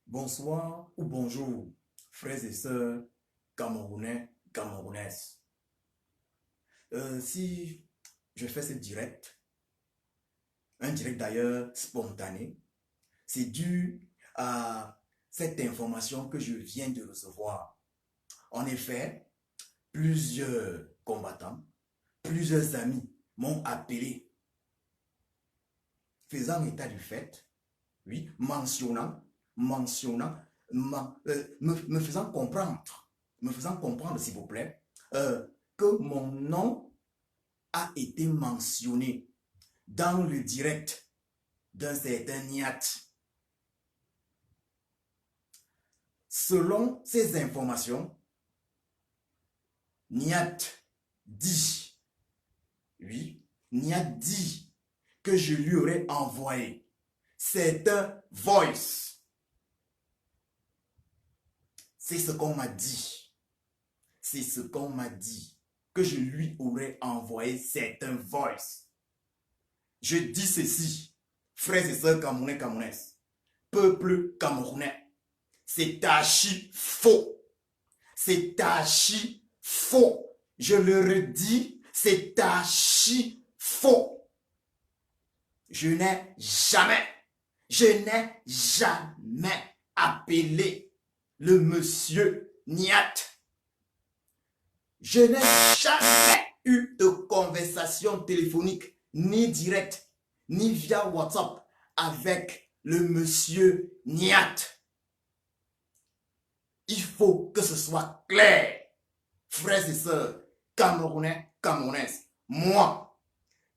Bonsoir ou bonjour, frères et sœurs camerounais, camerounaises. Si je fais ce direct, un direct d'ailleurs spontané, c'est dû à cette information que je viens de recevoir. En effet, plusieurs combattants, plusieurs amis m'ont appelé, faisant état du fait, oui, mentionnant, me faisant comprendre, s'il vous plaît, que mon nom a été mentionné dans le direct d'un certain Niat. Selon ces informations, Niat dit, oui, Niat dit que je lui aurais envoyé certains voice. C'est ce qu'on m'a dit. C'est ce qu'on m'a dit. Que je lui aurais envoyé certains voice. Je dis ceci, frères et sœurs camerounais, camerounaises, peuple camerounais, c'est archi faux. C'est archi faux. Je le redis, c'est archi faux. Je n'ai jamais appelé le monsieur Niat. Je n'ai jamais eu de conversation téléphonique, ni directe, ni via WhatsApp avec le monsieur Niat. Il faut que ce soit clair, frères et sœurs, camerounais, camerounaises. Moi,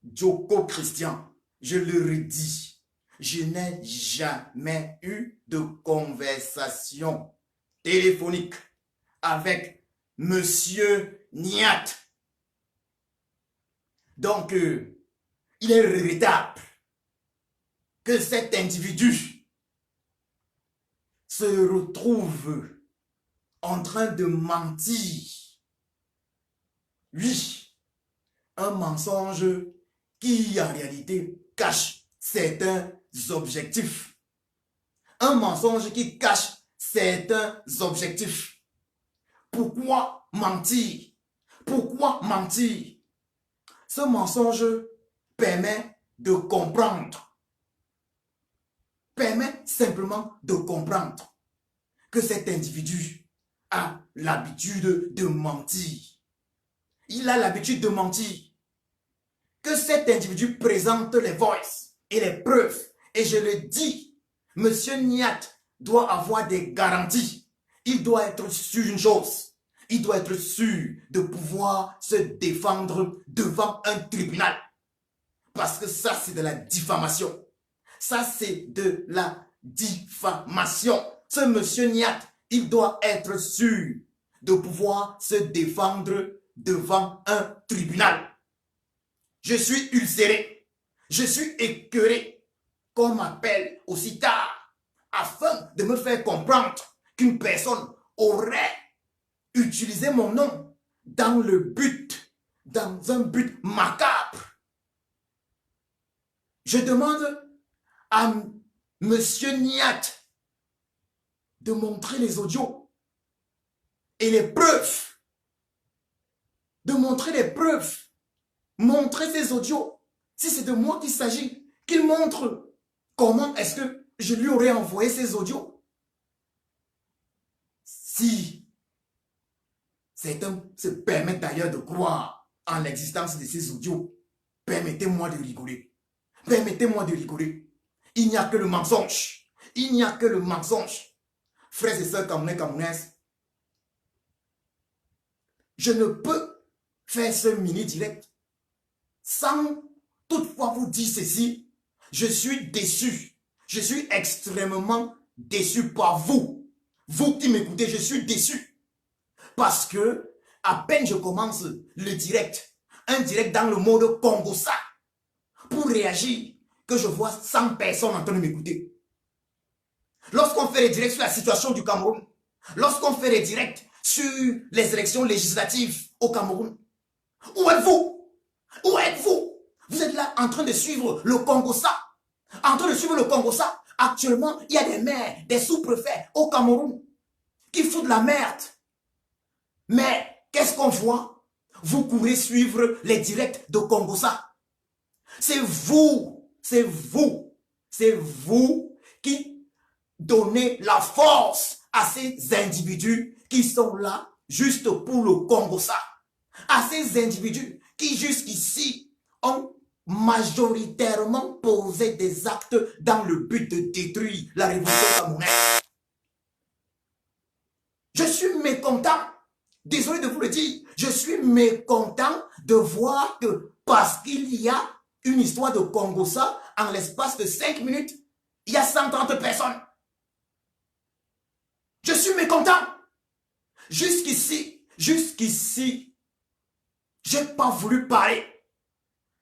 Djoko Christian, je le redis, je n'ai jamais eu de conversation téléphonique avec monsieur Niat. Donc, il est regrettable que cet individu se retrouve en train de mentir. Oui, un mensonge qui en réalité cache certains objectifs. Un mensonge qui cache certains objectifs. Pourquoi mentir? Pourquoi mentir? Ce mensonge permet de comprendre. Permet simplement de comprendre que cet individu a l'habitude de mentir. Il a l'habitude de mentir. Que cet individu présente les voices et les preuves. Et je le dis, monsieur Niat doit avoir des garanties. Il doit être sûr d'une chose. Il doit être sûr de pouvoir se défendre devant un tribunal. Parce que ça, c'est de la diffamation. Ça, c'est de la diffamation. Ce monsieur Niat, il doit être sûr de pouvoir se défendre devant un tribunal. Je suis ulcéré, je suis écœuré, qu'on m'appelle aussi tard, afin de me faire comprendre qu'une personne aurait utilisé mon nom dans un but macabre. Je demande à monsieur Niat de montrer les audios et les preuves. De montrer les preuves. Montrer ces audios. Si c'est de moi qu'il s'agit, qu'il montre comment est-ce que je lui aurais envoyé ces audios. Si certains se permettent d'ailleurs de croire en l'existence de ces audios, permettez-moi de rigoler. Permettez-moi de rigoler. Il n'y a que le mensonge. Il n'y a que le mensonge. Frères et sœurs camerounais, camerounaises, je ne peux faire ce mini-direct sans toutefois vous dire ceci. Je suis déçu. Je suis extrêmement déçu par vous. Vous qui m'écoutez, je suis déçu. Parce que à peine je commence le direct, un direct dans le mode Congossa, pour réagir, que je vois 100 personnes en train de m'écouter. Lorsqu'on fait les directs sur la situation du Cameroun, lorsqu'on fait les directs sur les élections législatives au Cameroun, où êtes-vous? Où êtes-vous? Vous êtes là en train de suivre le Congossa, en train de suivre le Congossa, Actuellement, il y a des maires, des sous-préfets au Cameroun qui foutent de la merde. Mais qu'est-ce qu'on voit? Vous courez suivre les directs de Congossa. C'est vous qui donnez la force à ces individus qui sont là juste pour le Congossa. À ces individus qui jusqu'ici ont majoritairement posé des actes dans le but de détruire la révolution camerounaise. Je suis mécontent, désolé de vous le dire, je suis mécontent de voir que parce qu'il y a une histoire de Congossa, en l'espace de 5 minutes, il y a 130 personnes. Je suis mécontent. Jusqu'ici, j'ai pas voulu parler.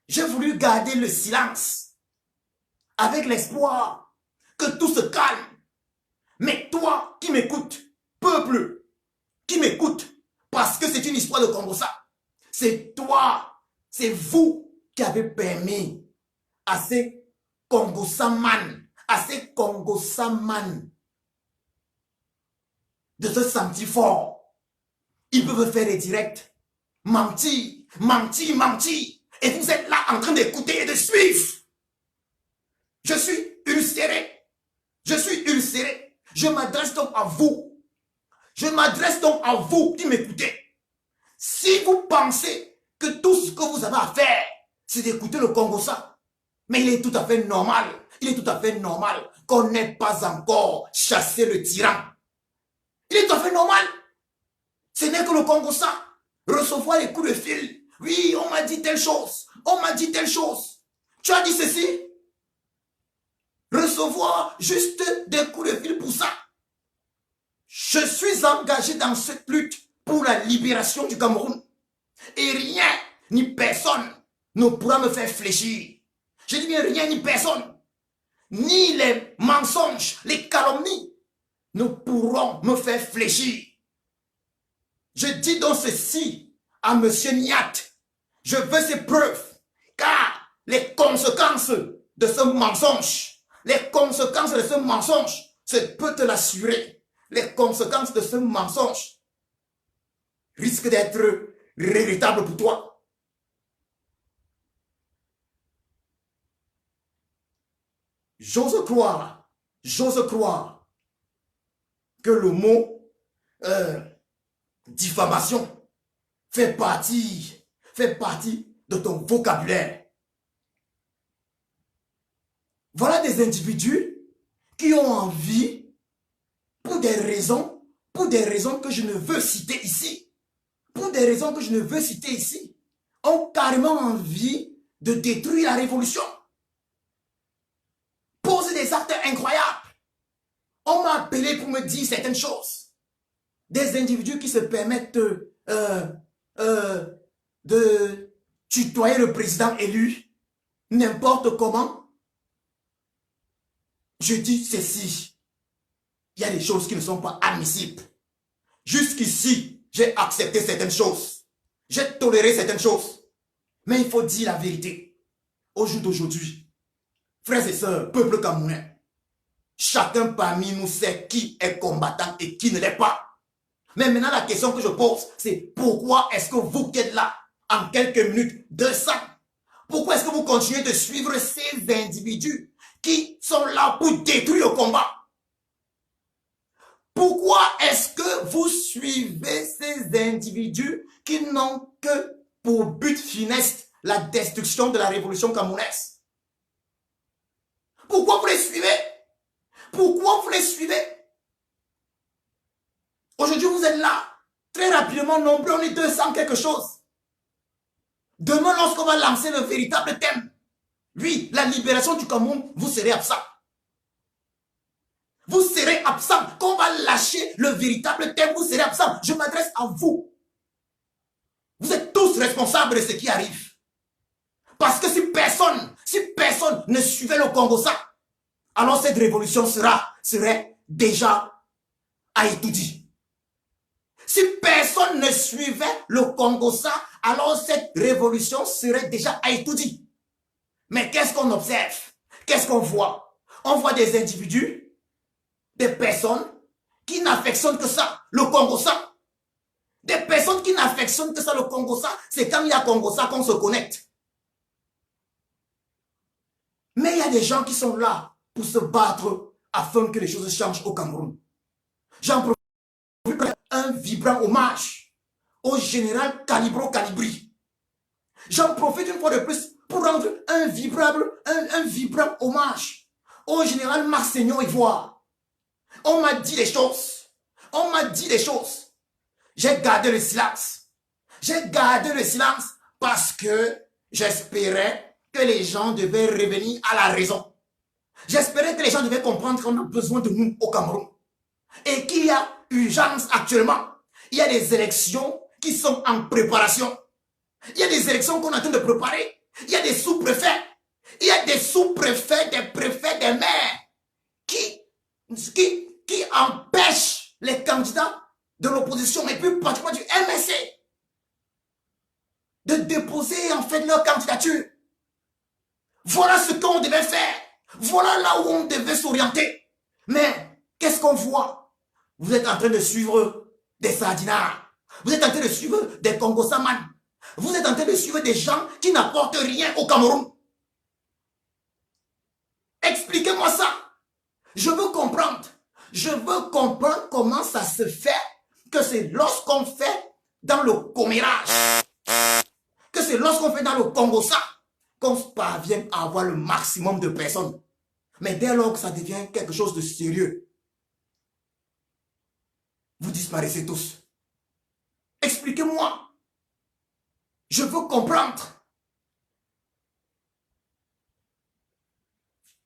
J'ai voulu garder le silence avec l'espoir que tout se calme. Mais toi qui m'écoutes, peuple qui m'écoute, parce que c'est une histoire de Congossa, c'est toi, c'est vous qui avez permis à ces Congossaman, de se sentir fort. Ils peuvent faire des directs, mentir. Et vous êtes là en train d'écouter et de suivre. Je suis ulcéré. Je m'adresse donc à vous. Qui m'écoutez. Si vous pensez que tout ce que vous avez à faire, c'est d'écouter le Congossa, mais il est tout à fait normal qu'on n'ait pas encore chassé le tyran. Il est tout à fait normal. Ce n'est que le Congossa. Recevoir les coups de fil. Oui, on m'a dit telle chose. Tu as dit ceci. Recevoir juste des coups de fil pour ça. Je suis engagé dans cette lutte pour la libération du Cameroun. Et rien ni personne ne pourra me faire fléchir. Je dis bien rien ni personne. Ni les mensonges, les calomnies ne pourront me faire fléchir. Je dis donc ceci à M. Niat. Je veux ces preuves, car les conséquences de ce mensonge, je peux te l'assurer, les conséquences de ce mensonge risquent d'être regrettables pour toi. J'ose croire que le mot diffamation fait partie de ton vocabulaire. Voilà des individus qui ont envie, pour des raisons que je ne veux citer ici, ont carrément envie de détruire la révolution. Poser des actes incroyables. On m'a appelé pour me dire certaines choses. Des individus qui se permettent de tutoyer le président élu n'importe comment. Je dis ceci. Il y a des choses qui ne sont pas admissibles. Jusqu'ici, j'ai accepté certaines choses. J'ai toléré certaines choses. Mais il faut dire la vérité. Au jour d'aujourd'hui, frères et sœurs, peuple camerounais, chacun parmi nous sait qui est combattant et qui ne l'est pas. Mais maintenant, la question que je pose, c'est pourquoi est-ce que vous qui êtes là, en quelques minutes, 200, pourquoi est-ce que vous continuez de suivre ces individus qui sont là pour détruire le combat? Pourquoi est-ce que vous suivez ces individus qui n'ont que pour but funeste la destruction de la révolution camerounaise? Pourquoi vous les suivez? Aujourd'hui, vous êtes là. Très rapidement, nombreux, on est 200 quelque chose. Demain, lorsqu'on va lancer le véritable thème, oui, la libération du Cameroun, vous serez absent. Vous serez absent. Quand on va lâcher le véritable thème, vous serez absent. Je m'adresse à vous. Vous êtes tous responsables de ce qui arrive. Parce que si personne ne suivait le Congossa, alors cette révolution serait déjà à étudier. Si personne ne suivait le Congossa, alors cette révolution serait déjà à étudier. Mais qu'est-ce qu'on observe? Qu'est-ce qu'on voit? On voit des individus, des personnes qui n'affectionnent que ça, le Congo-ça. Des personnes qui n'affectionnent que ça, le Congo-ça. C'est quand il y a Congo-ça qu'on se connecte. Mais il y a des gens qui sont là pour se battre afin que les choses changent au Cameroun. J'en profite pour un vibrant hommage au général Calibro Calibri. J'en profite une fois de plus pour rendre un vibrant hommage au général Marseignon Ivoire. On m'a dit des choses. On m'a dit des choses. J'ai gardé le silence. J'ai gardé le silence parce que j'espérais que les gens devaient revenir à la raison. J'espérais que les gens devaient comprendre qu'on a besoin de nous au Cameroun. Et qu'il y a urgence actuellement. Il y a des élections qui sont en préparation. Il y a des élections qu'on est en train de préparer. Il y a des sous-préfets. Il y a des sous-préfets, des préfets, des maires qui empêchent les candidats de l'opposition et puis particulièrement du MSC de déposer en fait leur candidature. Voilà ce qu'on devait faire. Voilà là où on devait s'orienter. Mais qu'est-ce qu'on voit? Vous êtes en train de suivre des sardinards. Vous êtes en train de suivre des Congo-Saman. Vous êtes en train de suivre des gens qui n'apportent rien au Cameroun. Expliquez-moi ça. Je veux comprendre. Je veux comprendre comment ça se fait que c'est lorsqu'on fait dans le commérage, que c'est lorsqu'on fait dans le Congo-ça, qu'on parvient à avoir le maximum de personnes. Mais dès lors que ça devient quelque chose de sérieux, vous disparaissez tous. Expliquez-moi. Je veux comprendre.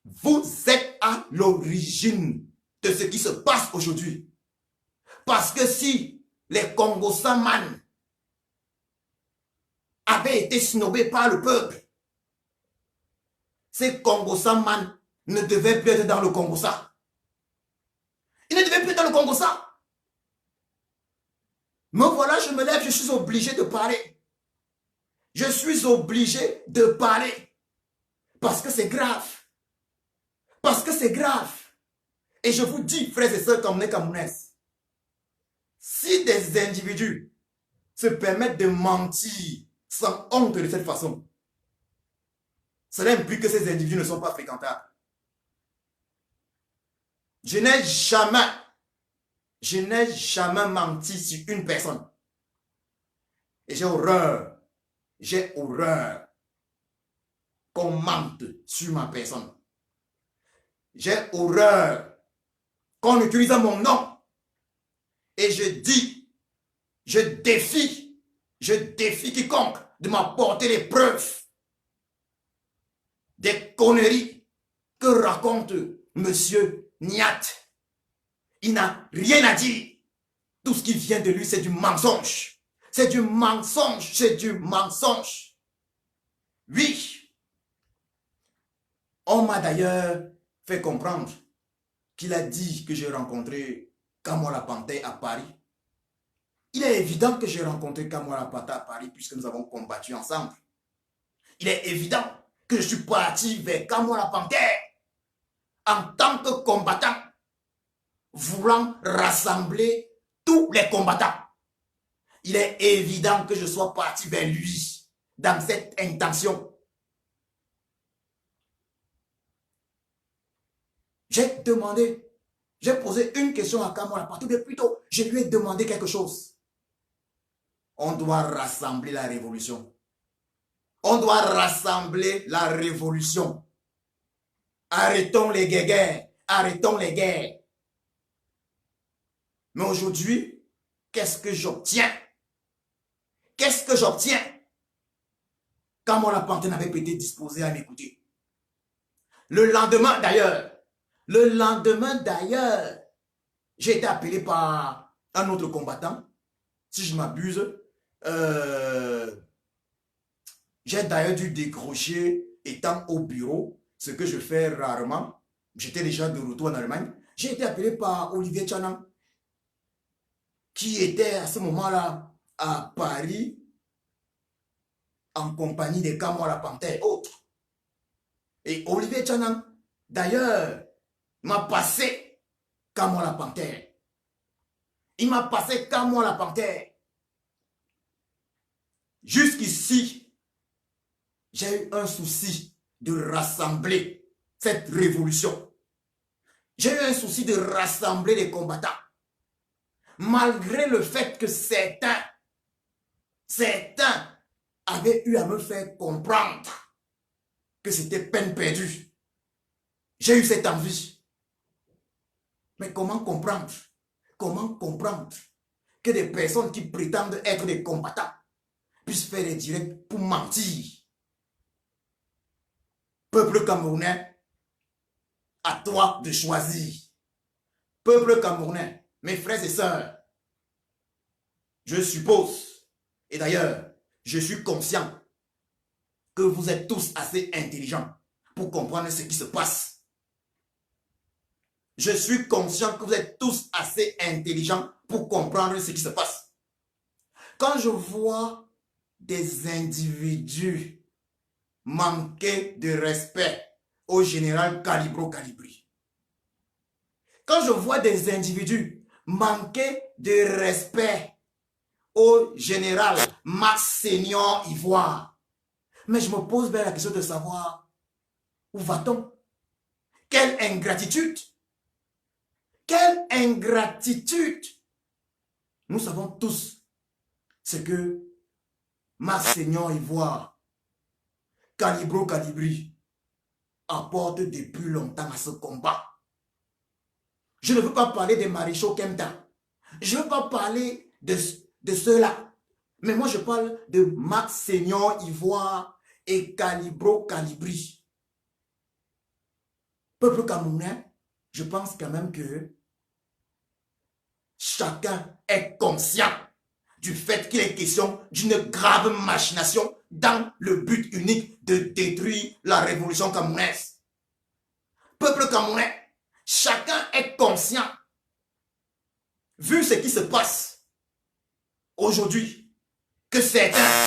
Vous êtes à l'origine de ce qui se passe aujourd'hui. Parce que si les Congo-Saman avaient été snobés par le peuple, ces Congo-Saman ne devaient plus être dans le Congo-ça. Ils ne devaient plus être dans le Congo-ça. Mais voilà, je me lève, je suis obligé de parler. Je suis obligé de parler. Parce que c'est grave. Parce que c'est grave. Et je vous dis, frères et sœurs camerounais, si des individus se permettent de mentir sans honte de cette façon, cela implique que ces individus ne sont pas fréquentables. Je n'ai jamais menti sur une personne. Et j'ai horreur qu'on mente sur ma personne. J'ai horreur qu'on utilise mon nom. Et je dis, je défie quiconque de m'apporter les preuves des conneries que raconte Monsieur Niat. Il n'a rien à dire. Tout ce qui vient de lui, c'est du mensonge. C'est du mensonge, c'est du mensonge. Oui. On m'a d'ailleurs fait comprendre qu'il a dit que j'ai rencontré Kamola Panté à Paris. Il est évident que j'ai rencontré Kamola Panté à Paris puisque nous avons combattu ensemble. Il est évident que je suis parti vers Kamola Panté en tant que combattant, voulant rassembler tous les combattants. Il est évident que je sois parti vers lui dans cette intention. J'ai posé une question à Kamola Panté, mais plutôt, je lui ai demandé quelque chose. On doit rassembler la révolution. On doit rassembler la révolution. Arrêtons les guerres. Arrêtons les guerres. Mais aujourd'hui, qu'est-ce que j'obtiens? Qu'est-ce que j'obtiens? Kamola Panté n'avait pas été disposé à m'écouter. Le lendemain d'ailleurs, j'ai été appelé par un autre combattant. Si je m'abuse, j'ai d'ailleurs dû décrocher étant au bureau, ce que je fais rarement. J'étais déjà de retour en Allemagne. J'ai été appelé par Olivier Tchanan, qui était à ce moment-là à Paris en compagnie des Kamola Panté et autres. Et Olivier Tchanan, d'ailleurs, Il m'a passé comme moi la panthère. Il m'a passé comme moi la panthère. Jusqu'ici, j'ai eu un souci de rassembler cette révolution. J'ai eu un souci de rassembler les combattants. Malgré le fait que certains avaient eu à me faire comprendre que c'était peine perdue. J'ai eu cette envie. Mais comment comprendre? Comment comprendre que des personnes qui prétendent être des combattants puissent faire des directs pour mentir? Peuple camerounais, à toi de choisir. Peuple camerounais, mes frères et sœurs, je suppose, et d'ailleurs, je suis conscient que vous êtes tous assez intelligents pour comprendre ce qui se passe. Je suis conscient que vous êtes tous assez intelligents pour comprendre ce qui se passe. Quand je vois des individus manquer de respect au général Calibro Calibri, quand je vois des individus manquer de respect au général Max Senior Ivoire, mais je me pose bien la question de savoir où va-t-on? Quelle ingratitude! Quelle ingratitude! Nous savons tous ce que Max Senior Ivoire, Calibro Calibri apporte depuis longtemps à ce combat. Je ne veux pas parler des maréchaux Kemta. Je ne veux pas parler de ceux-là. Mais moi, je parle de Max Senior Ivoire et Calibro Calibri. Peuple camerounais, je pense quand même que chacun est conscient du fait qu'il est question d'une grave machination dans le but unique de détruire la révolution camerounaise. Peuple camerounais, chacun est conscient, vu ce qui se passe aujourd'hui, que certains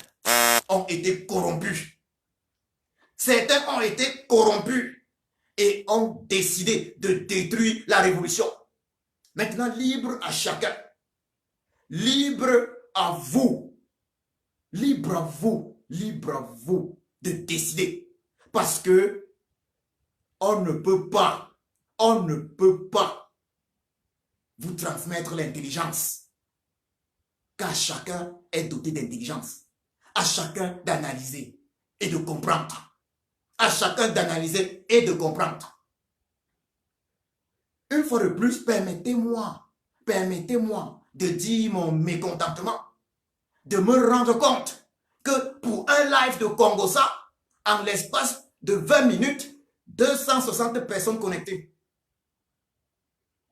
ont été corrompus. Certains ont été corrompus et ont décidé de détruire la révolution. Maintenant, libre à chacun. Libre à vous. Libre à vous. Libre à vous de décider. Parce que on ne peut pas vous transmettre l'intelligence. Car chacun est doté d'intelligence. À chacun d'analyser et de comprendre. À chacun d'analyser et de comprendre. Une fois de plus, permettez-moi de dire mon mécontentement, de me rendre compte que pour un live de Congossa, en l'espace de 20 minutes, 260 personnes connectées.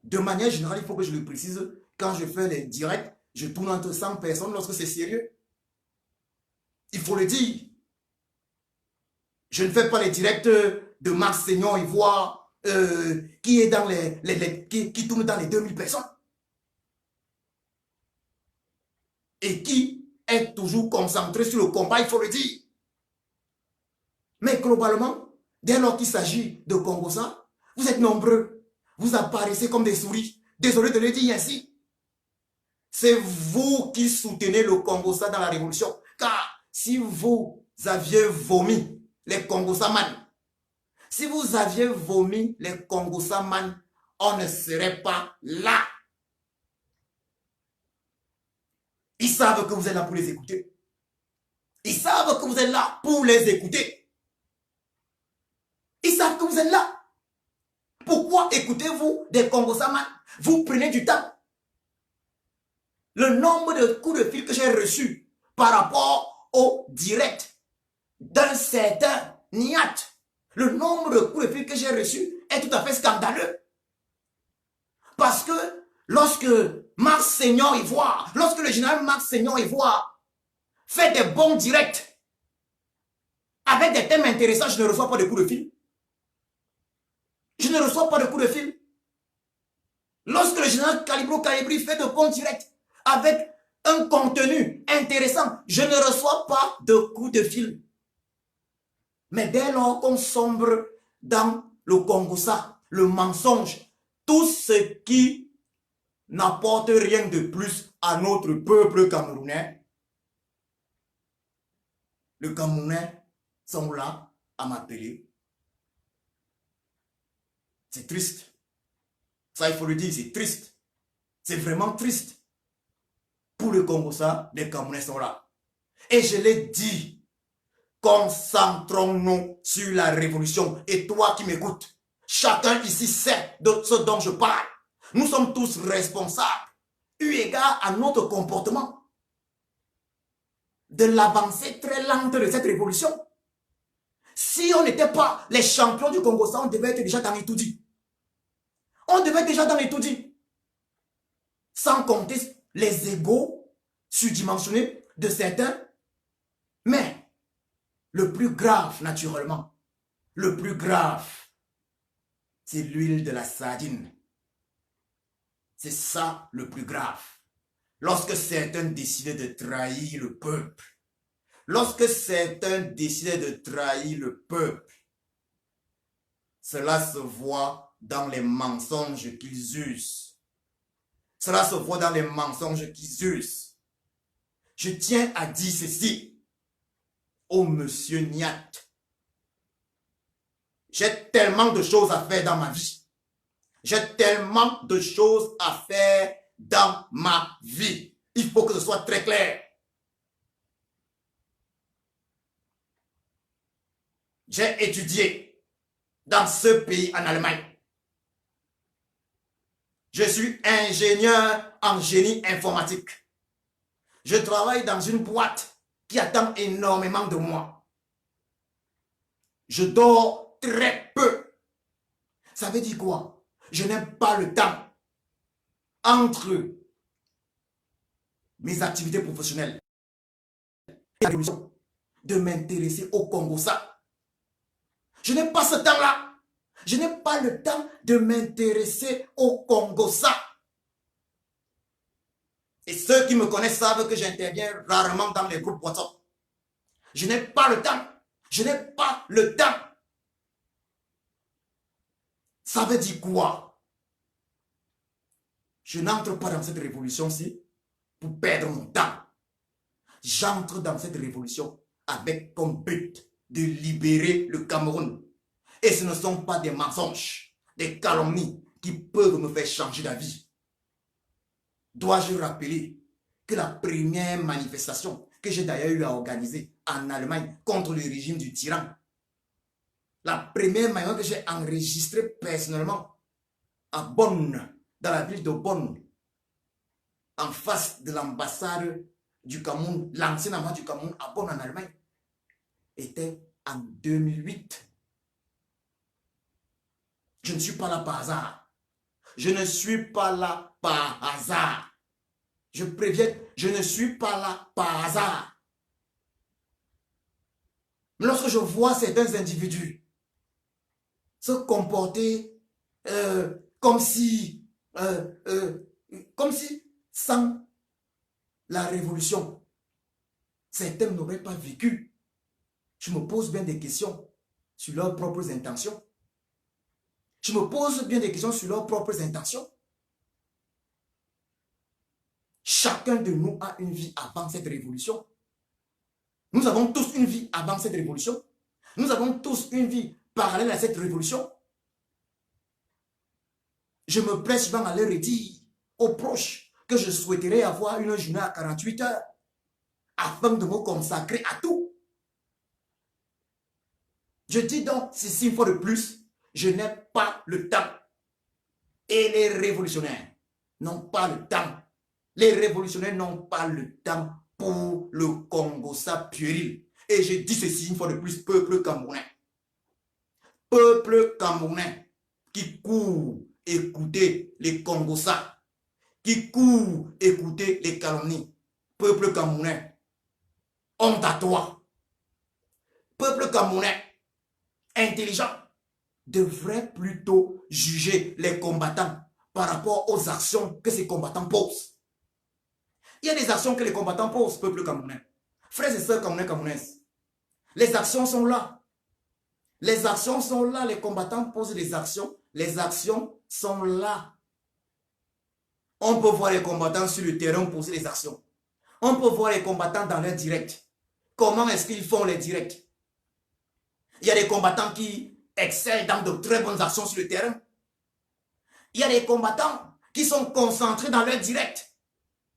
De manière générale, il faut que je le précise, quand je fais les directs, je tourne entre 100 personnes lorsque c'est sérieux. Il faut le dire. Je ne fais pas les directs de Max Senior Ivoire qui est dans qui tourne dans les 2000 personnes. Et qui est toujours concentré sur le combat, il faut le dire. Mais globalement, dès lors qu'il s'agit de Congossa, vous êtes nombreux. Vous apparaissez comme des souris. Désolé de le dire ainsi. C'est vous qui soutenez le Congossa dans la révolution. Car si vous aviez vomi les Congossaman, si vous aviez vomi les Congossaman, on ne serait pas là. Ils savent que vous êtes là pour les écouter. Ils savent que vous êtes là pour les écouter. Ils savent que vous êtes là. Pourquoi écoutez-vous des Congossaman? Vous prenez du temps. Le nombre de coups de fil que j'ai reçus par rapport au direct d'un certain Niat, le nombre de coups de fil que j'ai reçus est tout à fait scandaleux. Parce que lorsque Max Senior Ivoire, lorsque le général Max Senior Ivoire fait des bons directs avec des thèmes intéressants, je ne reçois pas de coups de fil. Je ne reçois pas de coups de fil. Lorsque le général Calibro Calibri fait de bons directs avec un contenu intéressant, je ne reçois pas de coups de fil. Mais dès lors qu'on sombre dans le Congossa, le mensonge, tout ce qui n'apporte rien de plus à notre peuple camerounais. Les Camerounais sont là à m'appeler. C'est triste. Ça, il faut le dire, c'est triste. C'est vraiment triste. Pour le Congo, ça, les Camerounais sont là. Et je l'ai dit, concentrons-nous sur la révolution. Et toi qui m'écoutes, chacun ici sait de ce dont je parle. Nous sommes tous responsables, eu égard à notre comportement, de l'avancée très lente de cette révolution. Si on n'était pas les champions du Congo, ça, on devait être déjà dans les tout-dits. On devait être déjà dans les tout-dits. Sans compter les égos surdimensionnés de certains. Mais le plus grave, naturellement, le plus grave, c'est l'huile de la sardine. C'est ça le plus grave. Lorsque certains décidaient de trahir le peuple, lorsque certains décidaient de trahir le peuple, cela se voit dans les mensonges qu'ils usent. Cela se voit dans les mensonges qu'ils usent. Je tiens à dire ceci au monsieur Niat. J'ai tellement de choses à faire dans ma vie. J'ai tellement de choses à faire dans ma vie. Il faut que ce soit très clair. J'ai étudié dans ce pays, en Allemagne. Je suis ingénieur en génie informatique. Je travaille dans une boîte qui attend énormément de moi. Je dors très peu. Ça veut dire quoi? Je n'aime pas le temps entre mes activités professionnelles et la révolution de m'intéresser au Congo. Ça, je n'ai pas ce temps-là. Je n'ai pas le temps de m'intéresser au Congo. Ça. Et ceux qui me connaissent savent que j'interviens rarement dans les groupes WhatsApp. Je n'ai pas le temps. Je n'ai pas le temps. Ça veut dire quoi? Je n'entre pas dans cette révolution-ci pour perdre mon temps. J'entre dans cette révolution avec comme but de libérer le Cameroun. Et ce ne sont pas des mensonges, des calomnies qui peuvent me faire changer d'avis. Dois-je rappeler que la première manifestation que j'ai d'ailleurs eu à organiser en Allemagne contre le régime du tyran, la première manifestation que j'ai enregistrée personnellement à Bonn, dans la ville de Bonn, en face de l'ambassade du Cameroun, l'ancienne ambassade du Cameroun à Bonn en Allemagne, était en 2008. Je ne suis pas là par hasard. Je ne suis pas là par hasard. Je préviens, je ne suis pas là par hasard. Mais lorsque je vois certains individus se comporter comme si sans la révolution, certains n'auraient pas vécu. Je me pose bien des questions sur leurs propres intentions. Je me pose bien des questions sur leurs propres intentions. Chacun de nous a une vie avant cette révolution. Nous avons tous une vie avant cette révolution. Nous avons tous une vie parallèle à cette révolution. Je me presse souvent à leur dire aux proches que je souhaiterais avoir une journée à 48 heures afin de me consacrer à tout. Je dis donc ceci une fois de plus, je n'ai pas le temps. Et les révolutionnaires n'ont pas le temps. Les révolutionnaires n'ont pas le temps pour le Congo, ça puéril. Et je dis ceci une fois de plus, peuple camerounais. Peuple camerounais qui court écouter les Congossas, qui court écouter les calomnies. Peuple camerounais, honte à toi. Peuple camerounais, intelligent, devrait plutôt juger les combattants par rapport aux actions que ces combattants posent. Il y a des actions que les combattants posent, peuple camerounais. Frères et sœurs camerounais, camerounaises, les actions sont là. Les actions sont là, les combattants posent des actions, les actions sont là. On peut voir les combattants sur le terrain poser les actions. On peut voir les combattants dans leur direct. Comment est-ce qu'ils font les directs? Il y a des combattants qui excellent dans de très bonnes actions sur le terrain. Il y a des combattants qui sont concentrés dans leur direct.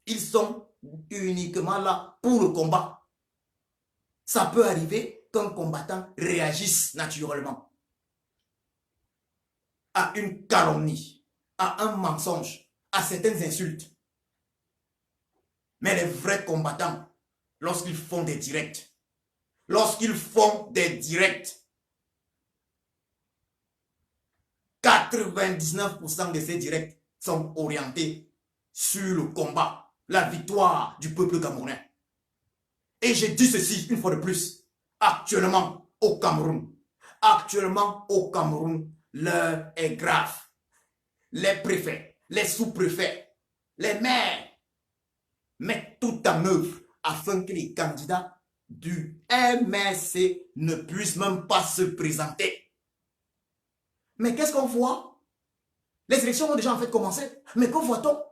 Ils sont uniquement là pour le combat. Ça peut arriver qu'un combattant réagisse naturellement à une calomnie, à un mensonge, à certaines insultes. Mais les vrais combattants, lorsqu'ils font des directs, 99% de ces directs sont orientés sur le combat, la victoire du peuple camerounais. Et je dis ceci une fois de plus, actuellement au Cameroun, l'heure est grave. Les préfets, les sous-préfets, les maires mettent tout en œuvre afin que les candidats du MRC ne puissent même pas se présenter. Mais qu'est-ce qu'on voit? Les élections ont déjà en fait commencé. Mais que voit-on?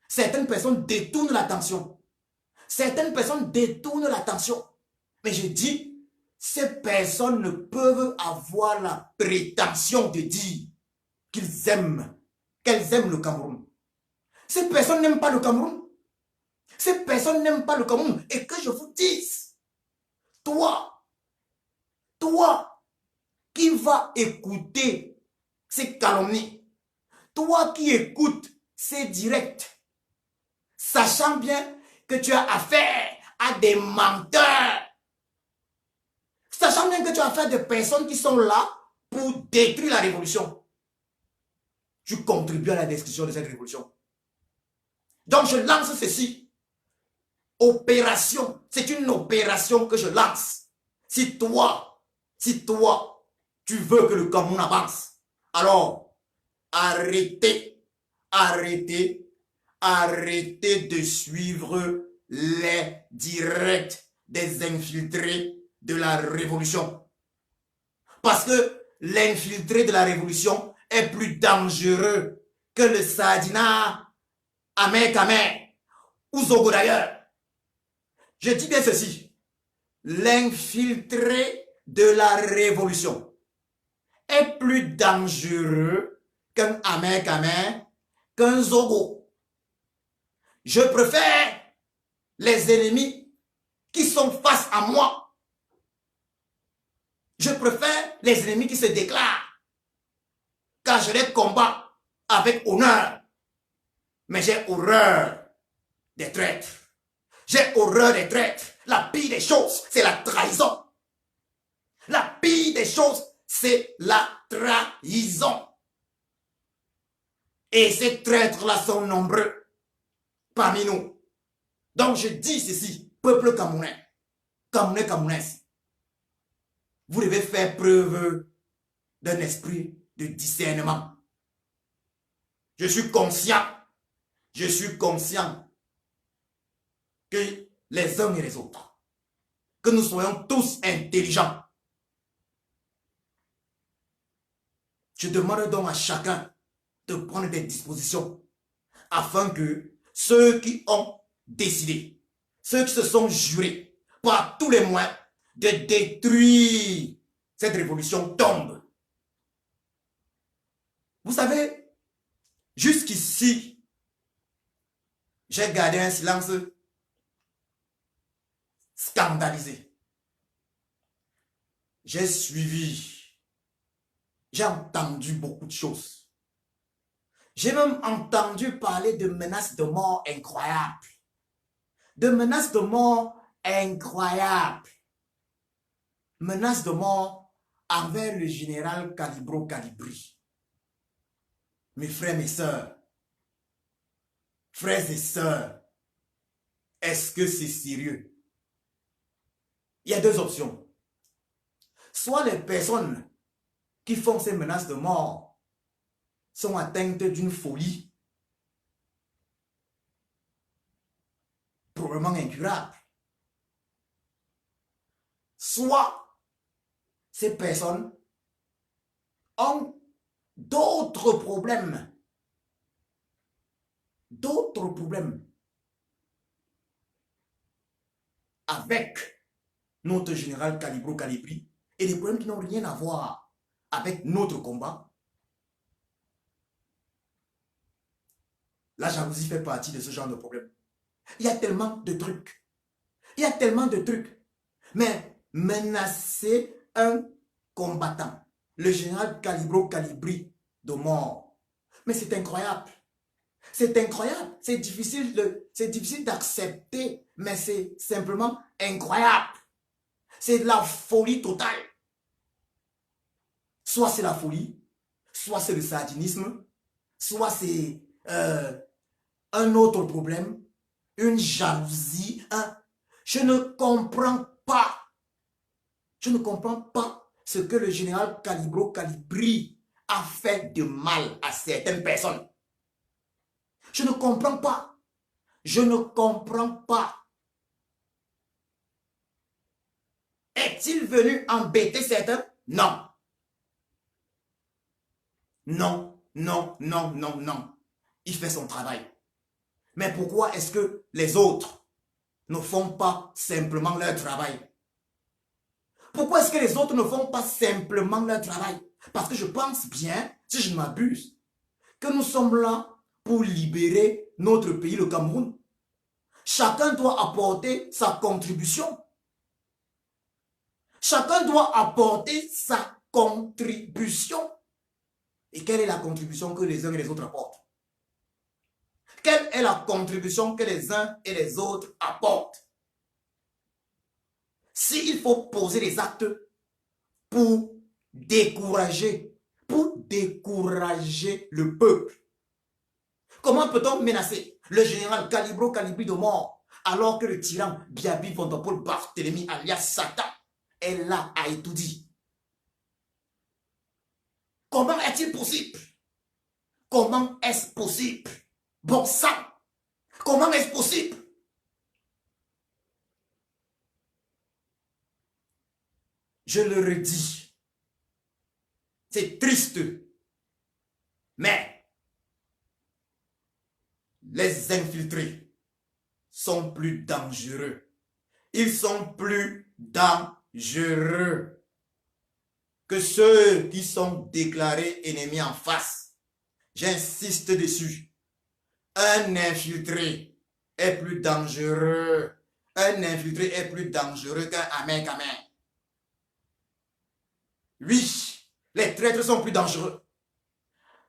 Certaines personnes détournent l'attention. Mais je dis, ces personnes ne peuvent avoir la prétention de dire qu'elles aiment le Cameroun. Ces personnes n'aiment pas le Cameroun. Et que je vous dise, toi qui vas écouter ces calomnies, toi qui écoutes ces directs, sachant bien que tu as affaire à des menteurs, sachant bien que tu as affaire à des personnes qui sont là pour détruire la révolution, tu contribues à la destruction de cette révolution. Donc je lance ceci. Opération, c'est une opération que je lance. Si toi, tu veux que le Cameroun avance, alors arrêtez de suivre les directs des infiltrés de la révolution. Parce que l'infiltré de la révolution est plus dangereux que le Sadina, Ahmed ou Zogo d'ailleurs. Je dis bien ceci, l'infiltré de la révolution est plus dangereux qu'un Ahmed, qu'un Zogo. Je préfère les ennemis qui sont face à moi. Je préfère les ennemis qui se déclarent, car je les combats avec honneur. Mais j'ai horreur des traîtres. J'ai horreur des traîtres. La pire des choses, c'est la trahison. La pire des choses, c'est la trahison. Et ces traîtres-là sont nombreux parmi nous. Donc je dis ceci, peuple camerounais, camerounaises, vous devez faire preuve d'un esprit de discernement. Je suis conscient que les uns et les autres, que nous soyons tous intelligents. Je demande donc à chacun de prendre des dispositions afin que ceux qui ont décidé, ceux qui se sont jurés par tous les moyens de détruire cette révolution tombent. Vous savez, jusqu'ici, j'ai gardé un silence scandalisé. J'ai suivi, j'ai entendu beaucoup de choses. J'ai même entendu parler de menaces de mort incroyables. Menaces de mort envers le général Calibro Calibri. Mes frères, mes sœurs, est-ce que c'est sérieux? Il y a deux options. Soit les personnes qui font ces menaces de mort sont atteintes d'une folie probablement incurable. Soit ces personnes ont d'autres problèmes. Avec notre général Calibro Calibri et des problèmes qui n'ont rien à voir avec notre combat. La jalousie fait partie de ce genre de problème. Il y a tellement de trucs. Mais menacer un combattant, le général Calibro Calibri de mort, mais c'est incroyable. C'est difficile d'accepter, mais c'est simplement incroyable. C'est de la folie totale. Soit c'est la folie, soit c'est le sadinisme, soit c'est un autre problème, une jalousie. Je ne comprends pas. Je ne comprends pas ce que le général Calibro Calibri a fait de mal à certaines personnes. Je ne comprends pas. Je ne comprends pas. Est-il venu embêter certains? Non. Non, non, non, non, non. Il fait son travail. Mais pourquoi est-ce que les autres ne font pas simplement leur travail? Pourquoi est-ce que les autres ne font pas simplement leur travail? Parce que je pense bien, si je ne m'abuse, que nous sommes là pour libérer notre pays, le Cameroun. Chacun doit apporter sa contribution. Chacun doit apporter sa contribution. Et quelle est la contribution que les uns et les autres apportent? Quelle est la contribution que les uns et les autres apportent? S'il faut poser des actes pour décourager le peuple, comment peut-on menacer le général Calibro Calibri de mort alors que le tyran Biabi Fontopol Barthélemy alias Satan est là à étudier? Comment est-il possible? Comment est-ce possible? Bon sang, comment est-ce possible? Je le redis, c'est triste, mais les infiltrés sont plus dangereux. Ils sont plus dangereux que ceux qui sont déclarés ennemis en face. J'insiste dessus. Un infiltré est plus dangereux. Un infiltré est plus dangereux qu'un amen. Oui, les traîtres sont plus dangereux.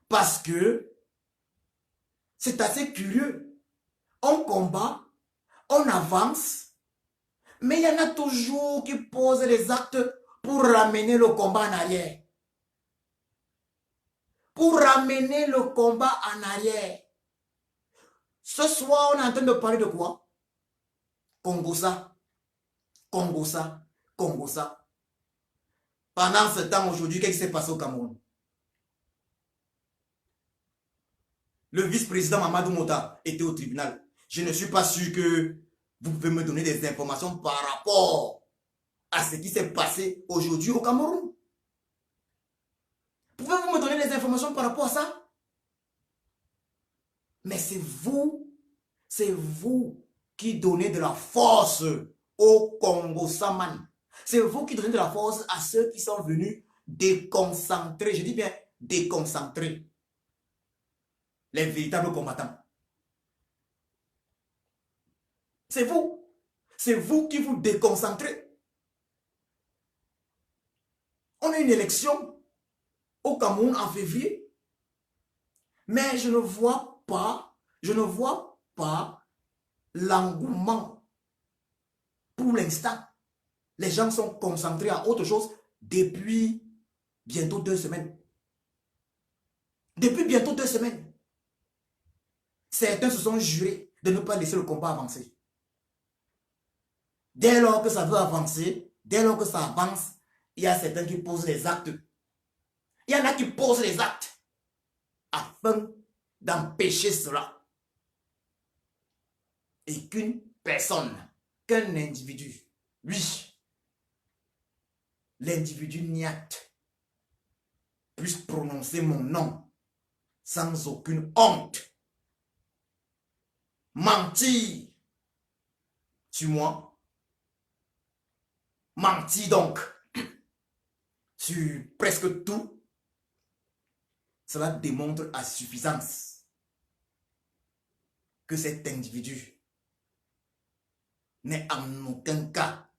Parce que c'est assez curieux. On combat, on avance, mais il y en a toujours qui posent les actes pour ramener le combat en arrière. Pour ramener le combat en arrière. Ce soir, on est en train de parler de quoi? Congossa. Pendant ce temps, aujourd'hui, qu'est-ce qui s'est passé au Cameroun? Le vice-président Mamadou Mota était au tribunal. Je ne suis pas sûr que vous pouvez me donner des informations par rapport à ce qui s'est passé aujourd'hui au Cameroun. Pouvez-vous me donner des informations par rapport à ça? Mais c'est vous qui donnez de la force au Congo Saman. C'est vous qui donnez de la force à ceux qui sont venus déconcentrer, je dis bien déconcentrer les véritables combattants. C'est vous qui vous déconcentrez. On a une élection au Cameroun en février, mais je ne vois pas l'engouement. Pour l'instant, les gens sont concentrés à autre chose depuis bientôt 2 semaines. Depuis bientôt 2 semaines. Certains se sont jurés de ne pas laisser le combat avancer. Dès lors que ça veut avancer, dès lors que ça avance, il y a certains qui posent les actes. Il y en a qui posent les actes afin d'empêcher cela. Et qu'une personne, qu'un individu, oui, l'individu niate, puisse prononcer mon nom sans aucune honte. Mentir sur moi. Mentir donc sur presque tout. Cela démontre à suffisance que cet individu n'est en aucun cas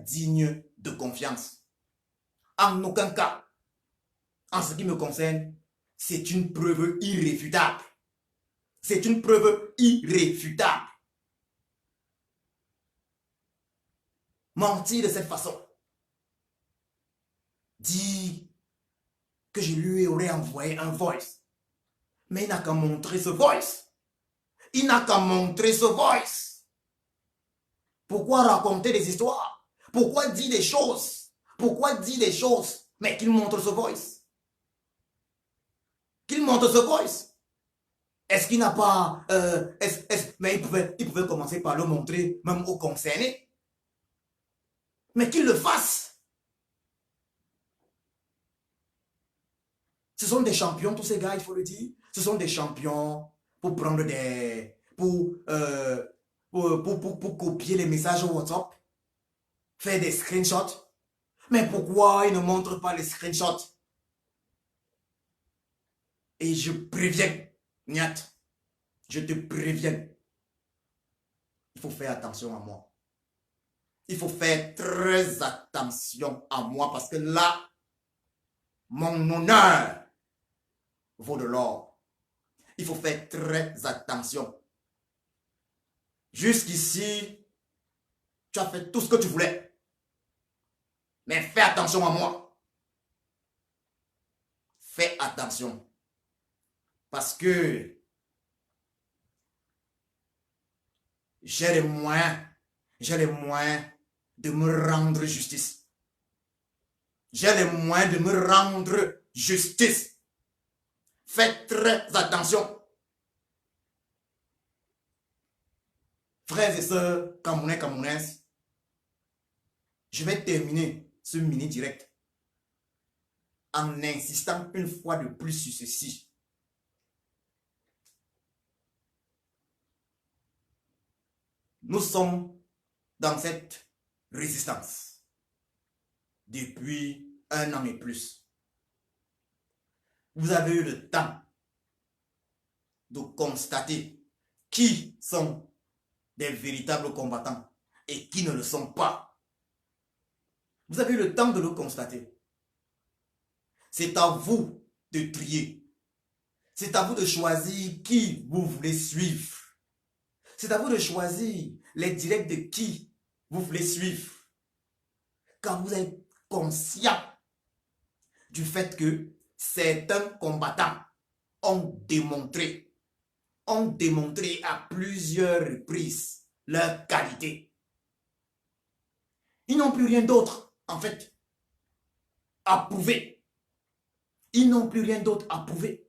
digne de confiance. En aucun cas. En ce qui me concerne, c'est une preuve irréfutable. C'est une preuve irréfutable. Mentir de cette façon. Dire que je lui aurais envoyé un voice. Mais il n'a qu'à montrer ce voice. Il n'a qu'à montrer ce voice. Pourquoi raconter des histoires? Pourquoi dire des choses? Pourquoi dire des choses? Mais qu'il montre ce voice. Qu'il montre ce voice. Est-ce qu'il n'a pas... mais il pouvait commencer par le montrer même aux concernés. Mais qu'il le fasse. Ce sont des champions, tous ces gars, il faut le dire. Ce sont des champions pour prendre des... Pour copier les messages au WhatsApp. Faire des screenshots. Mais pourquoi ils ne montrent pas les screenshots? Et je préviens, Niat, je te préviens. Il faut faire attention à moi. Il faut faire très attention à moi parce que là, mon honneur vaut de l'or. Il faut faire très attention. Jusqu'ici, tu as fait tout ce que tu voulais. Mais fais attention à moi. Fais attention. Parce que j'ai les moyens de me rendre justice. J'ai les moyens de me rendre justice. Faites très attention. Frères et sœurs, Camerounais, Camerounaises, je vais terminer ce mini direct en insistant une fois de plus sur ceci. Nous sommes dans cette résistance depuis 1 an et plus. Vous avez eu le temps de constater qui sont des véritables combattants et qui ne le sont pas. Vous avez eu le temps de le constater. C'est à vous de trier. C'est à vous de choisir qui vous voulez suivre. C'est à vous de choisir les directs de qui vous voulez suivre. Quand vous êtes conscient du fait que certains combattants ont démontré à plusieurs reprises leur qualité. Ils n'ont plus rien d'autre, en fait, à prouver. Ils n'ont plus rien d'autre à prouver.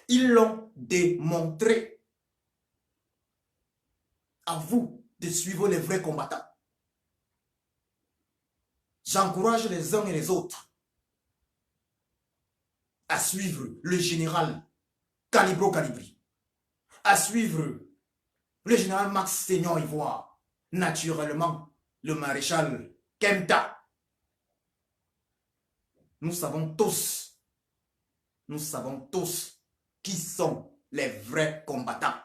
Ils l'ont démontré. À vous de suivre les vrais combattants. J'encourage les uns et les autres à suivre le général Calibro Calibri, à suivre le général Max Seignon Ivoire, naturellement le maréchal Kemta. Nous savons tous qui sont les vrais combattants.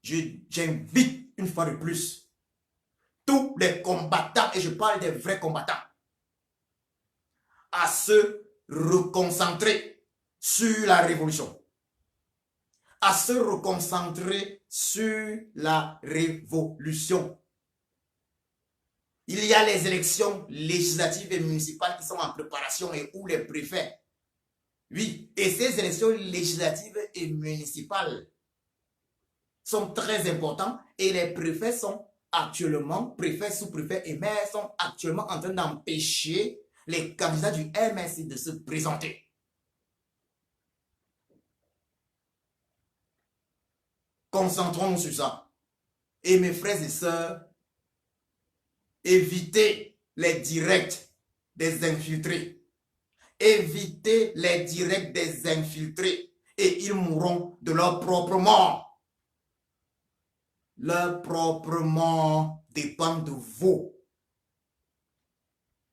J'invite une fois de plus tous les combattants, et je parle des vrais combattants, à se reconcentrer sur la révolution. À se reconcentrer sur la révolution. Il y a les élections législatives et municipales qui sont en préparation et où les préfets, oui, et ces élections législatives et municipales sont très importants et les préfets sont actuellement, préfets, sous-préfets et maires sont actuellement en train d'empêcher les candidats du MSI de se présenter. Concentrons-nous sur ça. Et mes frères et sœurs, évitez les directs des infiltrés. Évitez les directs des infiltrés et ils mourront de leur propre mort. Leur propre mort dépend de vous.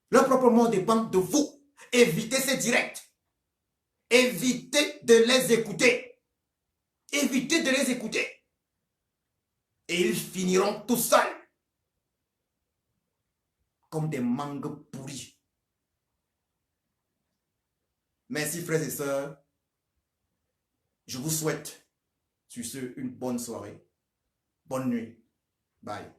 Leur propre mort dépend de vous. Évitez ces directs. Évitez de les écouter. Évitez de les écouter. Et ils finiront tout seuls. Comme des mangues pourries. Merci frères et sœurs. Je vous souhaite sur ce une bonne soirée. Bonne nuit. Bye.